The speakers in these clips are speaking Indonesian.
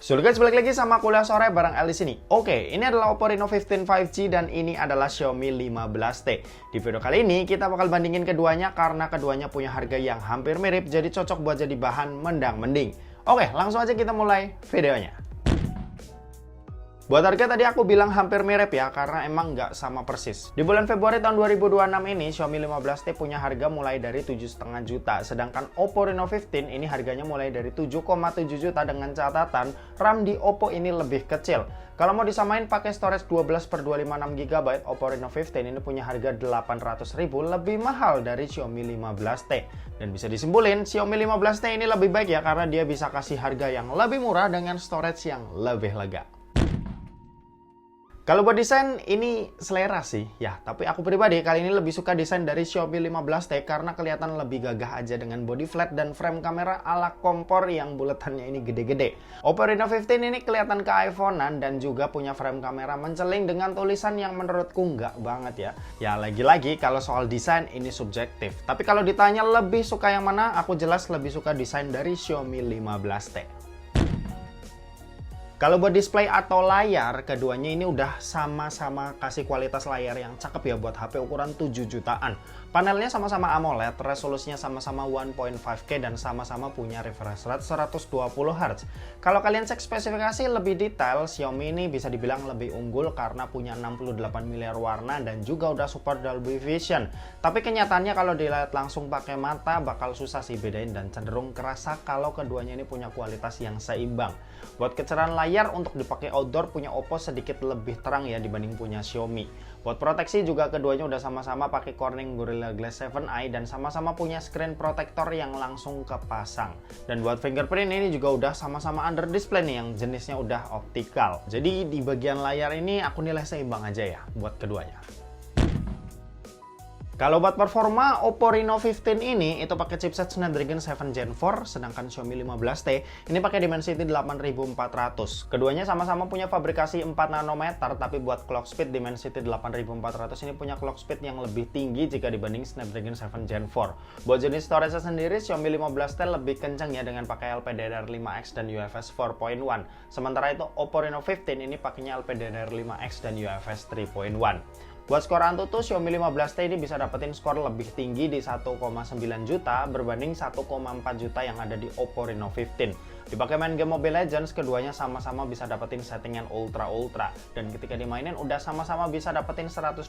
So guys, balik lagi sama kuliah sore bareng El di sini. Oke, ini adalah Oppo Reno 15 5G dan ini adalah Xiaomi 15T. Di video kali ini kita bakal bandingin keduanya karena keduanya punya harga yang hampir mirip, jadi cocok buat jadi bahan mendang-mending. Oke, langsung aja kita mulai videonya. Buat harga tadi aku bilang hampir mirip ya, karena emang nggak sama persis. Di bulan Februari tahun 2026 ini, Xiaomi 15T punya harga mulai dari 7,5 juta. Sedangkan Oppo Reno 15 ini harganya mulai dari 7,7 juta dengan catatan RAM di Oppo ini lebih kecil. Kalau mau disamain pakai storage 12/256 GB, Oppo Reno 15 ini punya harga 800.000 lebih mahal dari Xiaomi 15T. Dan bisa disimpulin, Xiaomi 15T ini lebih baik ya, karena dia bisa kasih harga yang lebih murah dengan storage yang lebih lega. Kalau buat desain, ini selera sih ya, tapi aku pribadi kali ini lebih suka desain dari Xiaomi 15T karena kelihatan lebih gagah aja dengan body flat dan frame kamera ala kompor yang buletannya ini gede-gede. Oppo Reno 15 ini kelihatan ke-iPhone-an dan juga punya frame kamera menceling dengan tulisan yang menurutku nggak banget ya. Ya lagi-lagi kalau soal desain ini subjektif, tapi kalau ditanya lebih suka yang mana, aku jelas lebih suka desain dari Xiaomi 15T. Kalau buat display atau layar, keduanya ini udah sama-sama kasih kualitas layar yang cakep ya buat HP ukuran 7 jutaan. Panelnya sama-sama AMOLED, resolusinya sama-sama 1.5K dan sama-sama punya refresh rate 120Hz. Kalau kalian cek spesifikasi lebih detail, Xiaomi ini bisa dibilang lebih unggul karena punya 68 miliar warna dan juga udah support Dolby Vision. Tapi kenyataannya kalau dilihat langsung pakai mata bakal susah sih bedain dan cenderung kerasa kalau keduanya ini punya kualitas yang seimbang. Buat kecerahan layar untuk dipakai outdoor punya Oppo sedikit lebih terang ya dibanding punya Xiaomi. Buat proteksi juga keduanya udah sama-sama pakai Corning Gorilla Glass 7i dan sama-sama punya screen protector yang langsung kepasang. Dan buat fingerprint ini juga udah sama-sama under display nih yang jenisnya udah optikal. Jadi di bagian layar ini aku nilai seimbang aja ya buat keduanya. Kalau buat performa, Oppo Reno 15 ini itu pakai chipset Snapdragon 7 Gen 4, sedangkan Xiaomi 15T ini pakai Dimensity 8400. Keduanya sama-sama punya fabrikasi 4 nanometer, tapi buat clock speed Dimensity 8400 ini punya clock speed yang lebih tinggi jika dibanding Snapdragon 7 Gen 4. Buat jenis storage sendiri, Xiaomi 15T lebih kencang ya dengan pakai LPDDR5X dan UFS 4.1. Sementara itu Oppo Reno 15 ini pakainya LPDDR5X dan UFS 3.1. Buat skor Antutu, Xiaomi 15T ini bisa dapetin skor lebih tinggi di 1,9 juta berbanding 1,4 juta yang ada di Oppo Reno 15. Dipakai main game Mobile Legends, keduanya sama-sama bisa dapetin settingan ultra-ultra. Dan ketika dimainin udah sama-sama bisa dapetin 120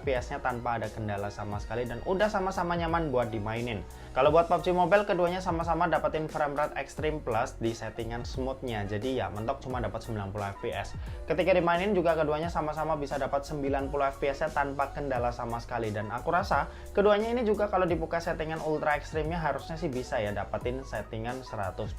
fps-nya tanpa ada kendala sama sekali dan udah sama-sama nyaman buat dimainin. Kalau buat PUBG Mobile, keduanya sama-sama dapetin frame rate Extreme Plus di settingan smooth-nya. Jadi ya mentok cuma dapat 90 fps. Ketika dimainin juga keduanya sama-sama bisa dapat 90 fps-nya tanpa kendala sama sekali. Dan aku rasa keduanya ini juga kalau dibuka settingan ultra ekstrimnya harusnya sih bisa ya dapetin settingan 120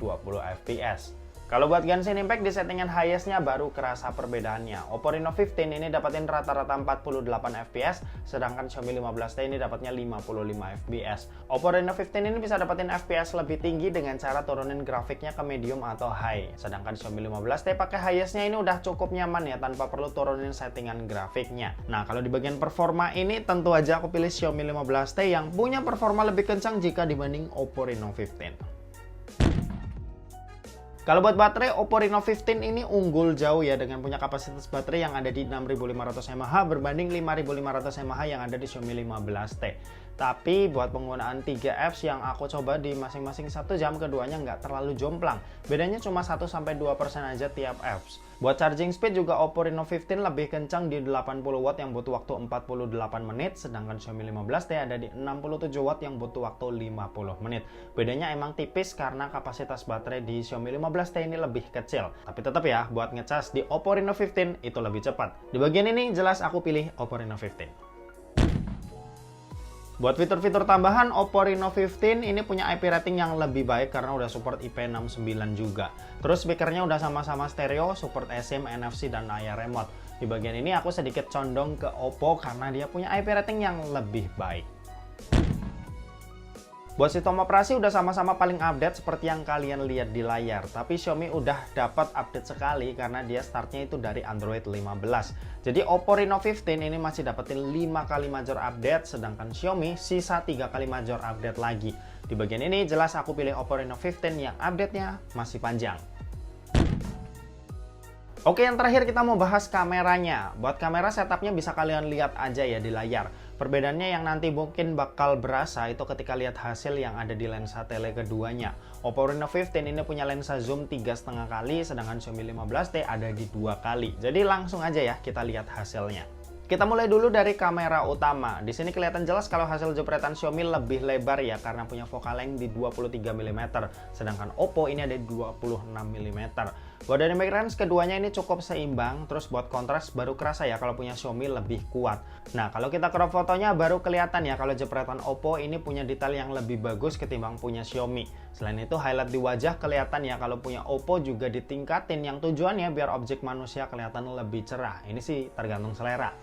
fps. Kalau buat Genshin Impact di settingan highest-nya baru kerasa perbedaannya. Oppo Reno 15 ini dapetin rata-rata 48 fps, sedangkan Xiaomi 15T ini dapatnya 55 fps. Oppo Reno 15 ini bisa dapetin fps lebih tinggi dengan cara turunin grafiknya ke medium atau high. Sedangkan Xiaomi 15T pakai highest-nya ini udah cukup nyaman ya tanpa perlu turunin settingan grafiknya. Nah, kalau di bagian performa ini tentu aja aku pilih Xiaomi 15T yang punya performa lebih kencang jika dibanding Oppo Reno 15. Kalau buat baterai, Oppo Reno 15 ini unggul jauh ya dengan punya kapasitas baterai yang ada di 6500 mAh berbanding 5500 mAh yang ada di Xiaomi 15T. Tapi buat penggunaan 3 apps yang aku coba di masing-masing 1 jam, keduanya nggak terlalu jomplang. Bedanya cuma 1-2% aja tiap apps. Buat charging speed juga Oppo Reno 15 lebih kencang di 80 watt yang butuh waktu 48 menit, sedangkan Xiaomi 15T ada di 67 watt yang butuh waktu 50 menit. Bedanya emang tipis karena kapasitas baterai di Xiaomi 15T ini lebih kecil. Tapi tetap ya, buat ngecas di Oppo Reno 15 itu lebih cepat. Di bagian ini jelas aku pilih Oppo Reno 15. Buat fitur-fitur tambahan, Oppo Reno 15 ini punya IP rating yang lebih baik karena udah support IP69 juga. Terus speakernya udah sama-sama stereo, support eSIM, NFC, dan layar remote. Di bagian ini aku sedikit condong ke Oppo karena dia punya IP rating yang lebih baik. Buat sistem operasi udah sama-sama paling update seperti yang kalian lihat di layar. Tapi Xiaomi udah dapat update sekali karena dia startnya itu dari Android 15. Jadi Oppo Reno 15 ini masih dapetin 5 kali major update, sedangkan Xiaomi sisa 3 kali major update lagi. Di bagian ini jelas aku pilih Oppo Reno 15 yang update-nya masih panjang. Oke, yang terakhir kita mau bahas kameranya. Buat kamera setupnya bisa kalian lihat aja ya di layar. Perbedaannya yang nanti mungkin bakal berasa itu ketika lihat hasil yang ada di lensa tele keduanya. Oppo Reno 15 ini punya lensa zoom 3,5 kali, sedangkan Xiaomi 15T ada di 2 kali. Jadi langsung aja ya kita lihat hasilnya. Kita mulai dulu dari kamera utama. Di sini kelihatan jelas kalau hasil jepretan Xiaomi lebih lebar ya karena punya focal length di 23 mm, sedangkan Oppo ini ada di 26 mm. Buat dynamic range keduanya ini cukup seimbang, terus buat kontras baru kerasa ya kalau punya Xiaomi lebih kuat. Nah, kalau kita crop fotonya baru kelihatan ya kalau jepretan Oppo ini punya detail yang lebih bagus ketimbang punya Xiaomi. Selain itu highlight di wajah kelihatan ya kalau punya Oppo juga ditingkatin yang tujuannya biar objek manusia kelihatan lebih cerah. Ini sih tergantung selera.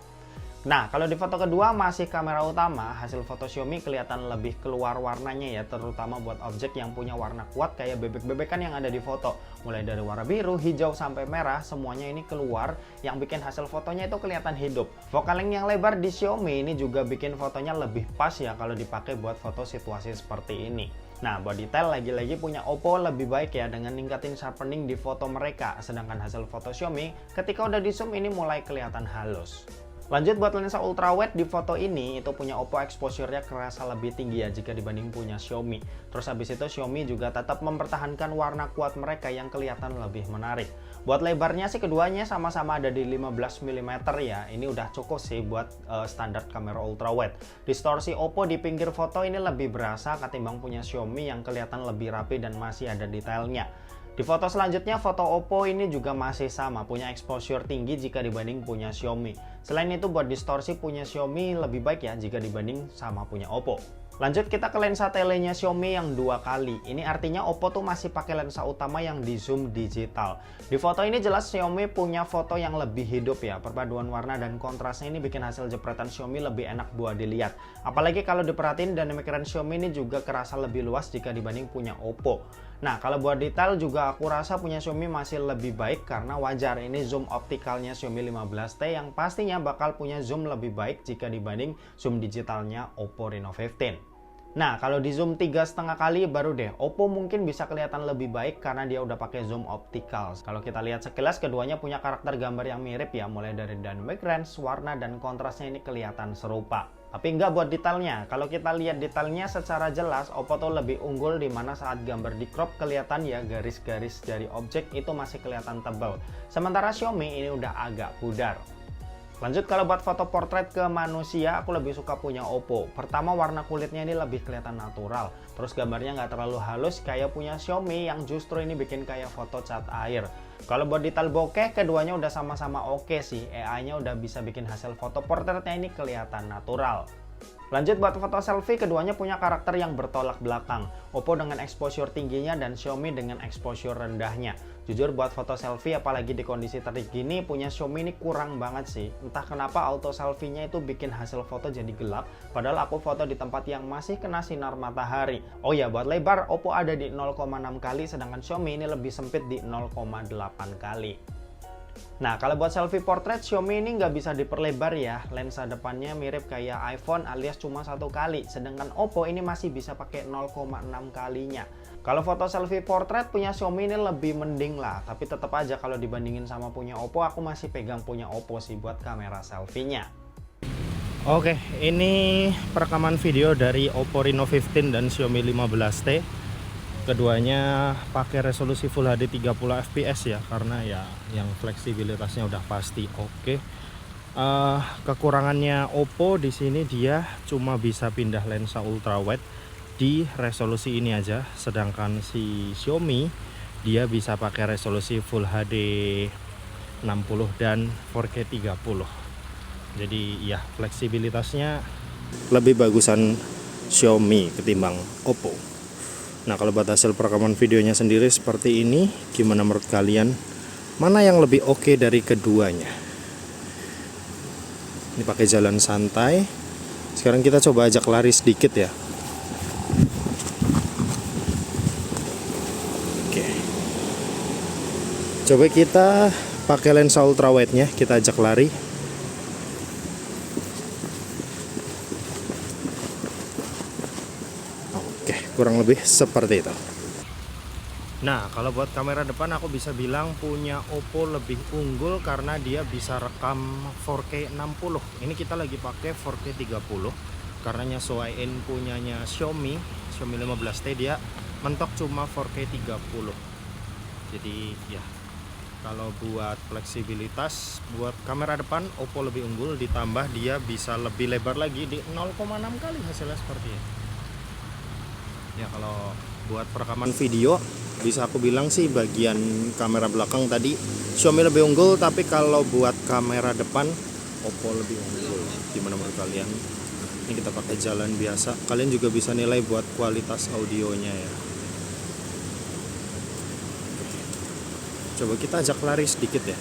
Nah, kalau di foto kedua masih kamera utama, hasil foto Xiaomi kelihatan lebih keluar warnanya ya, terutama buat objek yang punya warna kuat kayak bebek-bebekan yang ada di foto. Mulai dari warna biru, hijau, sampai merah, semuanya ini keluar yang bikin hasil fotonya itu kelihatan hidup. Focal length yang lebar di Xiaomi ini juga bikin fotonya lebih pas ya kalau dipakai buat foto situasi seperti ini. Nah, buat detail lagi-lagi punya Oppo lebih baik ya dengan ningkatin sharpening di foto mereka, sedangkan hasil foto Xiaomi ketika udah di zoom ini mulai kelihatan halus. Lanjut buat lensa ultrawide di foto ini itu punya Oppo exposure-nya kerasa lebih tinggi ya jika dibanding punya Xiaomi. Terus habis itu Xiaomi juga tetap mempertahankan warna kuat mereka yang kelihatan lebih menarik. Buat lebarnya sih keduanya sama-sama ada di 15 mm ya. Ini udah cukup sih buat standar kamera ultrawide. Distorsi Oppo di pinggir foto ini lebih berasa ketimbang punya Xiaomi yang kelihatan lebih rapi dan masih ada detailnya. Di foto selanjutnya, foto Oppo ini juga masih sama, punya exposure tinggi jika dibanding punya Xiaomi. Selain itu, buat distorsi punya Xiaomi lebih baik ya jika dibanding sama punya Oppo. Lanjut kita ke lensa telenya Xiaomi yang 2 kali. Ini artinya Oppo tuh masih pakai lensa utama yang di zoom digital. Di foto ini jelas Xiaomi punya foto yang lebih hidup ya. Perpaduan warna dan kontrasnya ini bikin hasil jepretan Xiaomi lebih enak buat dilihat. Apalagi kalau diperhatiin dynamic range Xiaomi ini juga kerasa lebih luas jika dibanding punya Oppo. Nah, kalau buat detail juga aku rasa punya Xiaomi masih lebih baik karena wajar ini zoom optikalnya Xiaomi 15T yang pastinya bakal punya zoom lebih baik jika dibanding zoom digitalnya Oppo Reno 15. Nah, kalau di zoom 3,5 kali baru deh Oppo mungkin bisa kelihatan lebih baik karena dia udah pakai zoom optical. Kalau kita lihat sekilas keduanya punya karakter gambar yang mirip ya, mulai dari dynamic range, warna dan kontrasnya ini kelihatan serupa. Tapi enggak buat detailnya. Kalau kita lihat detailnya secara jelas, Oppo tuh lebih unggul di mana saat gambar di crop kelihatan ya garis-garis dari objek itu masih kelihatan tebal. Sementara Xiaomi ini udah agak pudar. Lanjut kalau buat foto portrait ke manusia, aku lebih suka punya Oppo. Pertama warna kulitnya ini lebih kelihatan natural. Terus gambarnya nggak terlalu halus kayak punya Xiaomi yang justru ini bikin kayak foto cat air. Kalau buat detail bokeh, keduanya udah sama-sama oke sih. AI-nya udah bisa bikin hasil foto portraitnya ini kelihatan natural. Lanjut buat foto selfie, keduanya punya karakter yang bertolak belakang. Oppo dengan exposure tingginya dan Xiaomi dengan exposure rendahnya. Jujur buat foto selfie apalagi di kondisi terik gini punya Xiaomi ini kurang banget sih. Entah kenapa auto selfie-nya itu bikin hasil foto jadi gelap, padahal aku foto di tempat yang masih kena sinar matahari. Oh ya, buat lebar Oppo ada di 0,6 kali sedangkan Xiaomi ini lebih sempit di 0,8 kali. Nah, kalau buat selfie portrait Xiaomi ini nggak bisa diperlebar ya. Lensa depannya mirip kayak iPhone alias cuma 1 kali, sedangkan Oppo ini masih bisa pakai 0,6 kalinya. Kalau foto selfie portrait punya Xiaomi ini lebih mending lah, tapi tetap aja kalau dibandingin sama punya Oppo, aku masih pegang punya Oppo sih buat kamera selfie-nya. Oke, ini perekaman video dari Oppo Reno 15 dan Xiaomi 15T. Keduanya pakai resolusi Full HD 30 fps ya, karena ya yang fleksibilitasnya udah pasti oke. Kekurangannya Oppo di sini dia cuma bisa pindah lensa ultrawide di resolusi ini aja, sedangkan si Xiaomi dia bisa pakai resolusi Full HD 60 dan 4K 30. Jadi ya fleksibilitasnya lebih bagusan Xiaomi ketimbang Oppo. Nah, kalau buat hasil perekaman videonya sendiri seperti ini, gimana menurut kalian? Mana yang lebih oke dari keduanya? Ini pakai jalan santai. Sekarang kita coba ajak lari sedikit ya. Oke. Coba kita pakai lensa ultrawide-nya, kita ajak lari. Kurang lebih seperti itu. Nah, kalau buat kamera depan aku bisa bilang punya Oppo lebih unggul karena dia bisa rekam 4K 60. Ini kita lagi pakai 4K 30 karena nyesuaiin punyanya Xiaomi 15T, dia mentok cuma 4K 30. Jadi ya, kalau buat fleksibilitas buat kamera depan Oppo lebih unggul, ditambah dia bisa lebih lebar lagi di 0,6 kali hasilnya seperti ini. Ya, kalau buat perekaman video bisa aku bilang sih bagian kamera belakang tadi Xiaomi lebih unggul, tapi kalau buat kamera depan Oppo lebih unggul. Gimana menurut kalian? Ini kita pakai jalan biasa, kalian juga bisa nilai buat kualitas audionya ya. Coba kita ajak lari sedikit ya.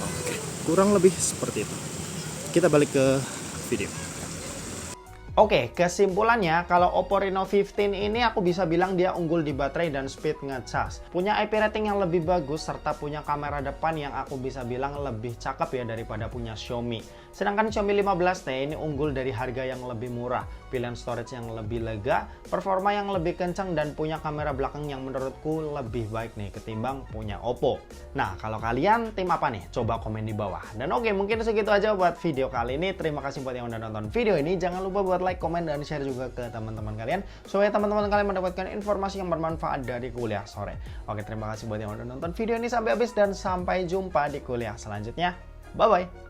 Oke, kurang lebih seperti itu. Kita balik ke video. Oke, kesimpulannya kalau Oppo Reno 15 ini aku bisa bilang dia unggul di baterai dan speed ngecas. Punya IP rating yang lebih bagus serta punya kamera depan yang aku bisa bilang lebih cakep ya daripada punya Xiaomi. Sedangkan Xiaomi 15T ini unggul dari harga yang lebih murah, pilihan storage yang lebih lega, performa yang lebih kencang, dan punya kamera belakang yang menurutku lebih baik nih ketimbang punya Oppo. Nah, kalau kalian tim apa nih? Coba komen di bawah. Dan oke, mungkin segitu aja buat video kali ini. Terima kasih buat yang udah nonton video ini. Jangan lupa buat like, komen, dan share juga ke teman-teman kalian supaya teman-teman kalian mendapatkan informasi yang bermanfaat dari kuliah sore. Oke, terima kasih buat yang udah nonton video ini sampai habis dan sampai jumpa di kuliah selanjutnya. Bye bye.